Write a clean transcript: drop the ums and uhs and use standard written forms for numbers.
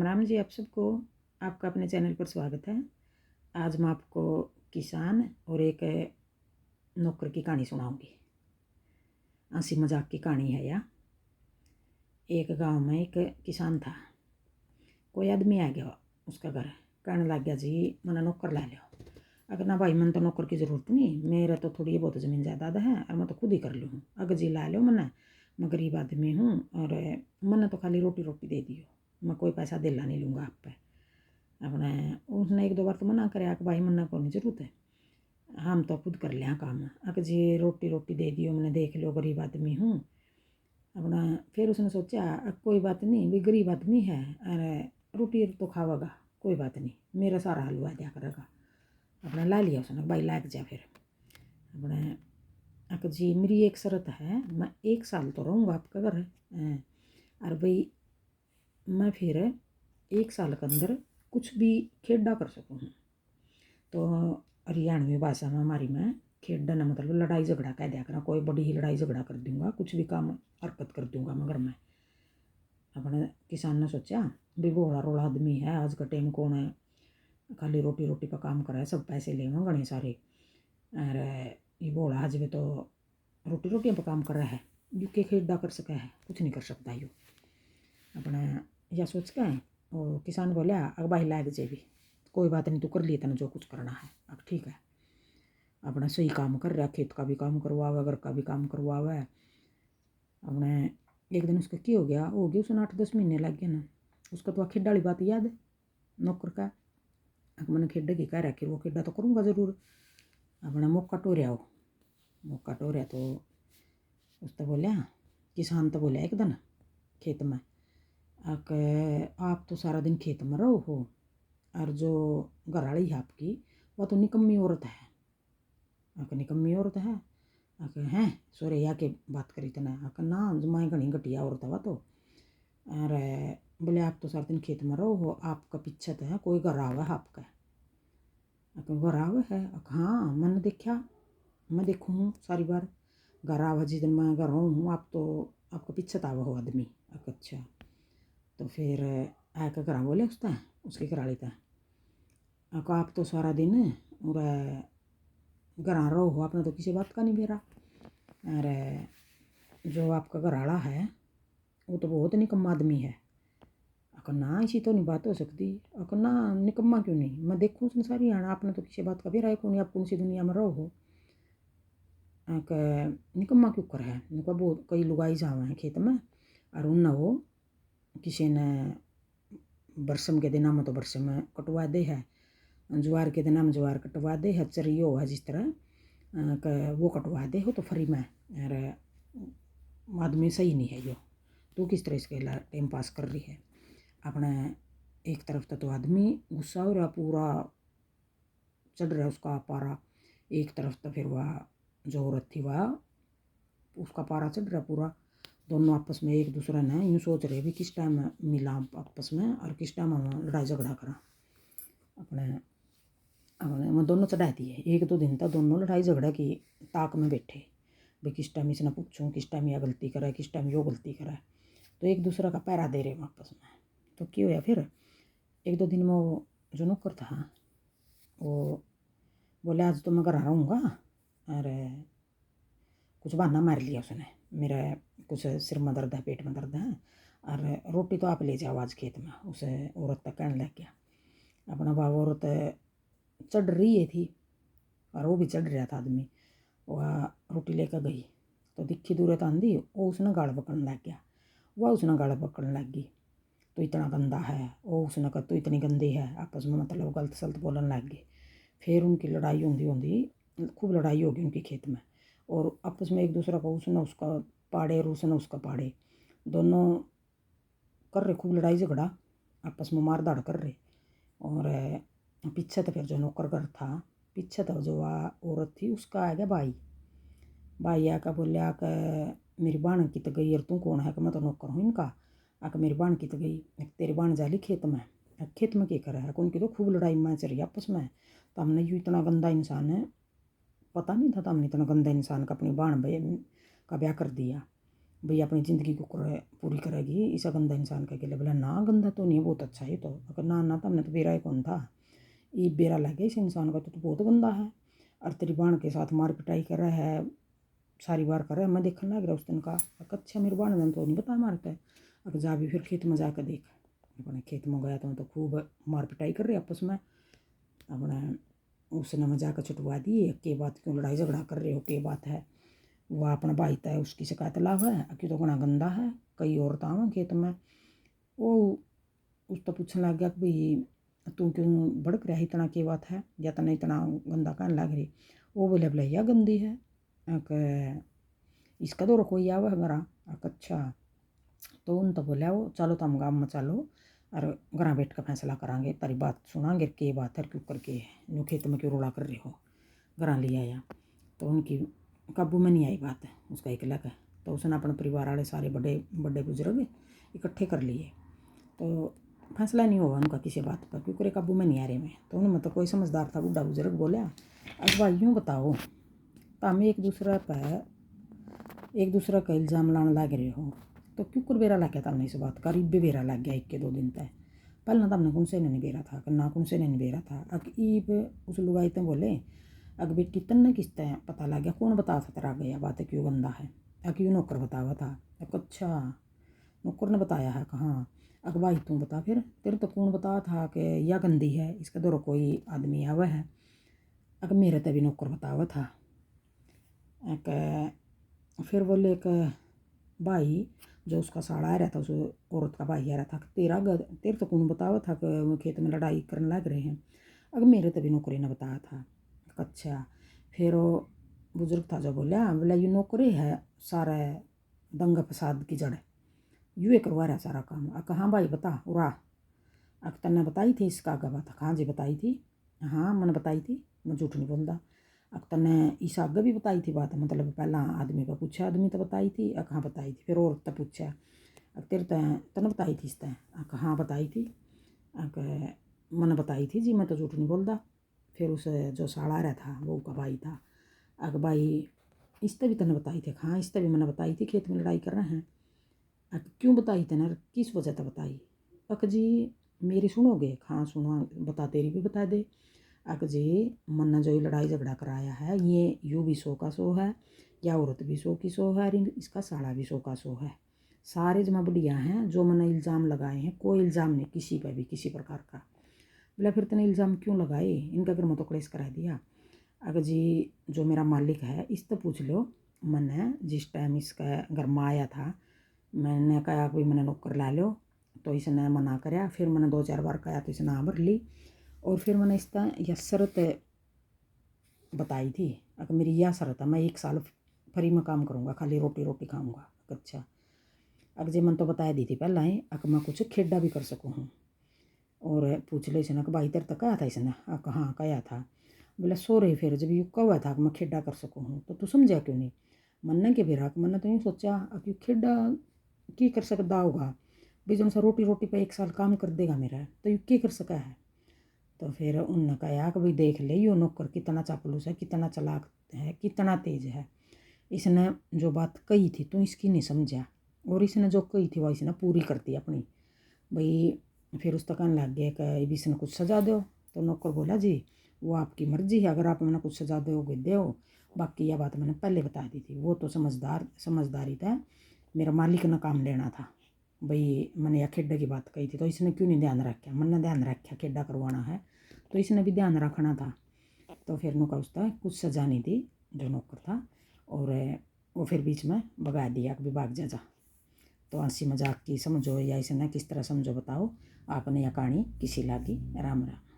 राम जी आप सबको। आपका अपने चैनल पर स्वागत है। आज मैं आपको किसान और एक नौकर की कहानी सुनाऊंगी। हंसी मजाक की कहानी है यह। एक गांव में एक किसान था। कोई आदमी आ गया उसका घर, कहने लग गया जी मैंने नौकर ला लो। अगर ना भाई मन तो नौकर की ज़रूरत नहीं, मेरा तो थोड़ी बहुत ज़मीन जायदाद है और मैं तो खुद ही कर लूँ। अगर जी ला लो मैं गरीब आदमी हूँ और मैंने तो खाली रोटी रोटी दे दियो, मैं कोई पैसा दिला नहीं लूँगा आप पे। अपने उसने एक दो बार तो मना करे कि भाई मना को नहीं जरूरत है, हम तो खुद कर लिया काम। अगर जी रोटी रोटी दे दियो, मैंने देख लो गरीब आदमी हूँ अपना। फिर उसने सोचा कोई बात नहीं, भी गरीब आदमी है और रोटी तो खावेगा, कोई बात नहीं, मेरा सारा हलवा दिया करेगा। अपना ला लिया उसने, भाई लाग जा। फिर अपने अक जी मेरी एक शर्त है, मैं 1 साल तो रहूँगा आपका घर और भाई मैं फिर 1 साल के अंदर कुछ भी खेडा कर सकूँ। तो हरियाणवी भाषा में हमारी में खेडना मतलब लड़ाई झगड़ा कह दिया करा, कोई बड़ी ही लड़ाई झगड़ा कर दूंगा, कुछ भी काम हरकत कर दूंगा मगर मैं। अपने किसान ने सोचा भी भोला रोड़ा आदमी है, आज का टाइम कौन है खाली रोटी रोटी पर काम करा है, सब पैसे लेंगे घने सारे और ये भोला आज भी तो रोटी रोटियों पर काम कर रहा है, यूके खेडा कर सका है, कुछ नहीं कर सकता यू। अपना यह सोच के और किसान बोला अगर भाई लाग जे भी कोई बात नहीं, तू कर लिए तेने जो कुछ करना है। अब ठीक है, अपना सही काम कर रहा, खेत का भी काम करवावे, घर का भी काम करवावे। अपने एक दिन उसका क्या हो गया उसने 8-10 महीने लग गए ना। उसका तो खेड वाली बात याद है नौकर का, मैंने खेड की कह रखी, वो खेडा तो करूँगा ज़रूर। अपना मौका टोरिया तो उस तो बोलिया, किसान तो बोलिया एक दिन खेत में आप तो सारा दिन खेत में रहो हो और जो घरवाली है आपकी वह तो निकम्मी औरत है। निकम्मी औरत है हैं सोरे या के बात करी तना ना मैं घनी घटिया औरत है तो। और बोले आप तो सारा दिन खेत में रहो हो, आपका पीछे तो है कोई घर आवा है आपका। घर आवा है हाँ मैंने देखा, मैं देखूँ सारी बार घर आवा जिस दिन मैं घर हूँ आप तो आपका पीछे तो आवा हो आदमी। अच्छा तो फिर आकर घर बोले उसकी घरवाली था आप तो सारा दिन और घर रहो हो, आपने तो किसी बात का नहीं मेरा। अरे जो आपका घरवाला है वो तो बहुत निकम्मा आदमी है। ना इसी तो नहीं बात हो सकती। ना निकम्मा क्यों नहीं, मैं देखूँ उसने सारी आना, आपने तो किसी बात का भी राय को नहीं, आप कौन सी दुनिया में रहो हो। निकम्मा क्यों कर है, उनका बहुत कई लुगाई जावा हैं खेत में और उन वो किसी ने बरसम के दिन में तो बरसम कटवा दे है, ज्वार के दिन में ज्वार कटवा दे है, चरियो है जिस तरह वो कटवा दे हो तो फ्री में। और आदमी सही नहीं है यो, तू किस तरह इसके टाइम पास कर रही है। अपने एक तरफ तो आदमी गुस्सा हो रहा, पूरा चढ़ रहा उसका पारा, एक तरफ तो फिर वह जो औरत थी वह उसका पारा चढ़ रहा पूरा। दोनों आपस में एक दूसरे ने यूँ सोच रहे भी किस टाइम मिला आपस में और किस टाइम हम लड़ाई झगड़ा करा। अपने अपने मैं दोनों चढ़ा दिए, 1-2 दिन तक दोनों लड़ाई झगड़ा की ताक में बैठे भाई किस टाइम इसने पूछूँ, किस टाइम यह गलती करे, किस टाइम यो गलती करे, तो एक दूसरे का पैरा दे रहे आपस में। तो क्या हुआ फिर 1-2 दिन में वो जो नौकर था वो बोले आज तो मैं घर रहूँगा और कुछ बहाना मार लिया उसने, मेरा कुछ सिर में दर्द है, पेट में दर्द है और रोटी तो आप ले जाओ आज खेत में। उसे औरत तक कहने लग गया। अपना बाबू औरत चढ़ रही थी और वो भी चढ़ रहा था आदमी, वह रोटी लेकर गई तो दिखी दूर आंधी वो उसने गाड़ पकड़ने लग गया, वह उसने गाड़ पकड़ने लग गई तो इतना गंदा है, वो उसने कहा तो इतनी गंदी है, आपस में मतलब गलत सलत बोलने लग गए। फिर उनकी लड़ाई होंगी खूब लड़ाई होगी उनके खेत में और आपस में एक दूसरा को उसने उसका पाड़े और उसने उसका पाड़े, दोनों कर रहे खूब लड़ाई झगड़ा, आपस में मार धाड़ कर रहे। और पीछे तो फिर जो नौकर घर था पीछे तो जो औरत थी उसका आ गया भाई आकर बोलिया कि मेरी बाण की तो गई और तू कौन है कि मैं तो नौकर हूँ इनका। आकर मेरी बाण की तो गई, तेरी बाण जाली खेत में क्या कर रहा है, उनकी तो खूब लड़ाई में चल रही आपस में। तो हमने यूँ इतना गंदा इंसान है पता नहीं था, तो हमने इतना गंदा इंसान का अपनी बाण का ब्याह कर दिया। भाई अपनी ज़िंदगी को पूरी करेगी ऐसा गंदा इंसान कह के बोला ना गंदा तो नहीं है, बहुत अच्छा है। तो अगर ना ना तो हमने तो बेरा ही कौन था, ये बेरा लग गया इस इंसान का तो बहुत गंदा है। और तेरी बाण के साथ मार पिटाई कर रहा है, सारी बार कर रहा है। मैं देखने लग रहा उस दिन का, अच्छा मेरे बाण ने तो नहीं बता मारता है। अगर जा भी फिर खेत में जाकर देख, अपने खेत में गया तो खूब मार पिटाई कर रहे आपस में। अपने उसने में जाकर छुटवा दी, के बात क्यों लड़ाई झगड़ा कर रहे हो, के बात है। वह अपना भाई है उसकी शिकायत लाभ है कि तो बड़ा गंदा है। कई औरत आवा खेत में, वो उस तो पूछने लग गया कि भाई तू क्यों भड़क रहा है, इतना की बात है या तो नहीं इतना गंदा कहने लग रही। वो बोले भैया गंदी है, इसका तो कोई आवा है मेरा। अच्छा तो उन तो बोला वो चलो तुम गाँव में चलो और घर बैठ कर फैसला करांगे, तारी बात सुनांगे के बात है क्यों करके यूँ खेत में क्यों रोड़ा कर रहे हो। घर ले आया तो उनकी काबू में नहीं आई बात, उसका एक लग। तो उसने अपने परिवार वाले सारे बड़े बड़े बुजुर्ग इकट्ठे कर लिए, तो फैसला नहीं हुआ उनका किसी बात पर क्योंकि काबू में नहीं आ रहे में। तो उनमें तो कोई समझदार था बूढ़ा बुजुर्ग बोला, अब भाई यूँ बताओ तो हम एक दूसरा का इल्ज़ाम लाने लग रहे हो, तो क्यों कर बेरा लग गया तुमने इस बात का। रिब्बे बेरा लग गया 1 के 2 दिन तक। पहले तो हमने कौन से नहीं बेरा था, ना कौन से नहीं बेरा था। अग ईब उस लुगाई तो बोले अग बेटी तन्ने किस तरह पता लग गया, कौन बता था तेरा गया बात क्यों गंदा है। क्यों नौकर बतावा था। अच्छा नौकर ने बताया है, कहाँ। अग भाई तू बता फिर, तेरे तो कौन बता था कि यह गंदी है, इसका दौर कोई आदमी आवा है। अगर मेरे तभी नौकर बतावा था। एक फिर बोले एक भाई जो उसका साड़ा आ रहा था, उस औरत का भाई आ रहा था, तेरे तो कौन बतावा था कि वो खेत में लड़ाई करने लग रहे हैं। अगर मेरे तभी नौकरी ने बताया था। अच्छा फिर वो बुजुर्ग था जो बोला ये नौकरी है सारा दंगा फसाद की जड़, यूँ करवा रहा सारा काम। हाँ भाई बता उरा, तन्ने बताई थी इसका आगे बात। हाँ जी बताई थी, हाँ मैंने बताई थी, मैं झूठ नहीं बोलता। तन्ने इस आगे भी बताई थी बात, मतलब पहला आदमी को पूछा, आदमी तो बताई थी। हाँ बताई थी। फिर औरत तो पूछा तेरे तने बताई थी इसते। हाँ बताई थी। मैंने बताई थी जी, मैं तो झूठ नहीं बोलता। फिर उस जो साड़ा रहा था वो का भाई था, भाई इसते भी तने बताई थी। हाँ इसते भी मैंने बताई थी, खेत में लड़ाई कर रहे हैं। क्यों बताई तेने, किस वजह से बताई। जी मेरी सुनोगे। हाँ सुनो बता, तेरी भी बता दे। जी मन्ना जो ये लड़ाई झगड़ा कराया है ये यूँ भी 100 का 100 है, या औरत भी 100 की 100 है, और इसका साड़ा भी 100 का 100 है। सारे जमा बढ़िया हैं जो मैंने इल्ज़ाम लगाए हैं, कोई इल्ज़ाम नहीं किसी पर भी किसी प्रकार का। बोला फिर तूने इल्ज़ाम क्यों लगाए, इनका घर में तो क्लेश करा दिया। जी जो मेरा मालिक है इस तो पूछ लो, मैंने जिस टाइम इसका घर में आया था मैंने कहा कोई मैंने नौकर ला लो, तो इसने मना कराया। फिर मैंने 2-4 बार कहा तो इसने हाँ भर ली। और फिर मैंने इसका यह शर्त बताई थी, अगर मेरी यह शर्त है मैं 1 साल फ्री में काम करूँगा, खाली रोटी रोटी खाऊँगा। अच्छा अगर जी मैंने तो बताया दी थी पहला ही, अगर मैं कुछ खेडा भी कर सकूँ हूँ। और पूछ लो इसने कि भाई तेरे तक कहा था इसने। हाँ कहा था। बोला सो रही फिर जब यू कहा था कि मैं खेडा कर सकूँ हूँ तो तू समझा क्यों नहीं। मन्ना के फिर मैंने तो यूँ सोचा कि खेडा की कर सकता होगा, भी जब सा रोटी रोटी पे 1 साल काम कर देगा मेरा तो यू क्या कर सका है। तो फिर उनने कहा कि भाई देख ले यो नौकर कितना चापलूस है, कितना चालाक है, कितना तेज है। इसने जो बात कही थी तू इसकी नहीं समझा, और इसने जो कही थी वह इसने पूरी कर दी अपनी। भाई फिर उस तक कहने लग गया कि इसने कुछ सजा दो। तो नौकर बोला जी वो आपकी मर्जी है, अगर आप मैंने कुछ सजा दोगे दो, बाकी यह बात मैंने पहले बता दी थी। वो तो समझदारी था, मेरा मालिक ने काम लेना था। भाई मैंने यह खेडा की बात कही थी तो इसने क्यों नहीं ध्यान रखा, मैंने ध्यान रखा खेडा करवाना है तो इसने भी ध्यान रखना था। तो फिर नौकर उसका कुछ सजा नहीं दी जो नौकर था, और वो फिर बीच में भगा दिया कि भाग जा। तो हंसी मजाक की समझो या इसने किस तरह समझो बताओ आपने, यह कहानी किसी लागी। राम राम।